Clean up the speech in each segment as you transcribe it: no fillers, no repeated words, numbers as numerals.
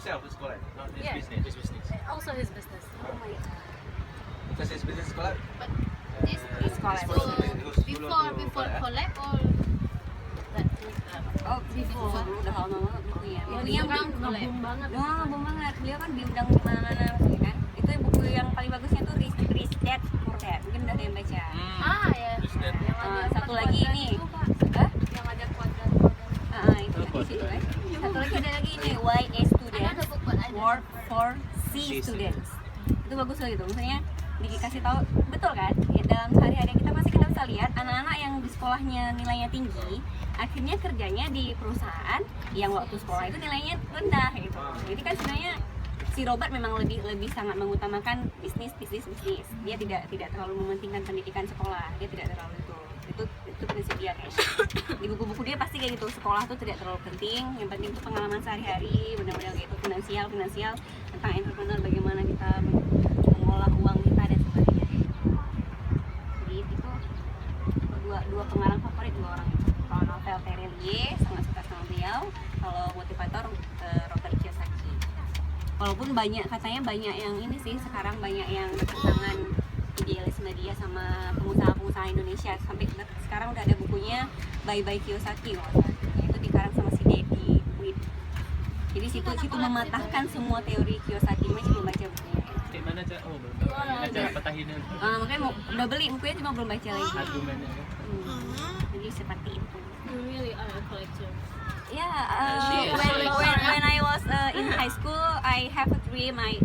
himself to sekolah, not his Yeah. business. His business. Also his business. Oh my god. Because his business sekolah. But this It's collab. He goes before collab or that Oh, before udah lama banget bukunya. Bukunya kan ngebum banget. ngebum banget. Beliau kan diundang di mana-mana ya kan. Itu buku yang paling bagusnya tuh Rich Dad Poor Dad. Mungkin udah ada yang baca. Ah ya. Rich Dad. Yang ada Satu lagi kuadrat ini. itu, Pak. Hah? Yang ada kuadrat. Itu di situ kan. Satu lagi ada lagi ini YA Students. Ada book buat ada. Word for C students. Itu bagus loh gitu. Maksudnya dikasih tahu betul kan? Ya, dalam sehari-hari kita bisa lihat anak-anak yang di sekolahnya nilainya tinggi, akhirnya kerjanya di perusahaan yang waktu sekolah itu nilainya rendah gitu. Jadi kan sebenarnya si Robert memang lebih sangat mengutamakan bisnis. Dia tidak terlalu mementingkan pendidikan sekolah. Dia tidak terlalu itu prinsip dia kayaknya. Di buku-buku dia pasti kayak gitu, sekolah tuh tidak terlalu penting, yang penting itu pengalaman sehari-hari, benar-benar gitu, finansial tentang entrepreneur, bagaimana kita mengolah uang kita dan sebagainya. Jadi itu dua pengarang favorit dua orang itu. Kalau novel Terelie sangat suka sama beliau, kalau motivator Robert Kiyosaki. Walaupun katanya banyak yang ini sih, sekarang banyak yang bertentangan idealisme dia sama pengusaha Indonesia. Sampai sekarang udah ada bukunya Bye Bye Kiyosaki itu dikarang sama si Dedi Wid. Jadi situ mematahkan semua teori Kiyosaki. Masih belum baca bukunya. Gimana cara? Oh, belum tahu. Gimana cara patahinnya? Makanya udah beli bukunya, cuma belum baca lagi. Argumennya. Jadi seperti itu. You really are a collector. Yeah, when I was in high school, I have a dream. I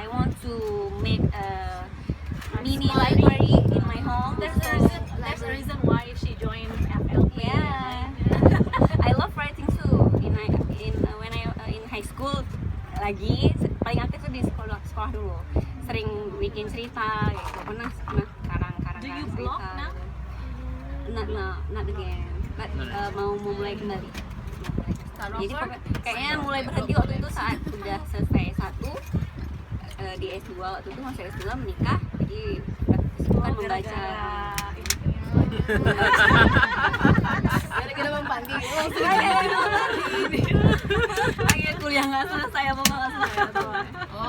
want to make a mini library in my home. There's a reason why she joined FLP. Yeah, I love writing too. When I in high school lagi paling aktif tuh di sekolah dulu. Sering bikin cerita gitu. Pernah karang Do you cerita. blog now? Not again. But mau mulai kembali. Jadi kayaknya mulai berhenti waktu itu saat udah selesai satu di S2, waktu itu masih S2 menikah, jadi kan membaca Gara-gara mempanti. akhirnya kuliah nggak selesai apa nggak selesai.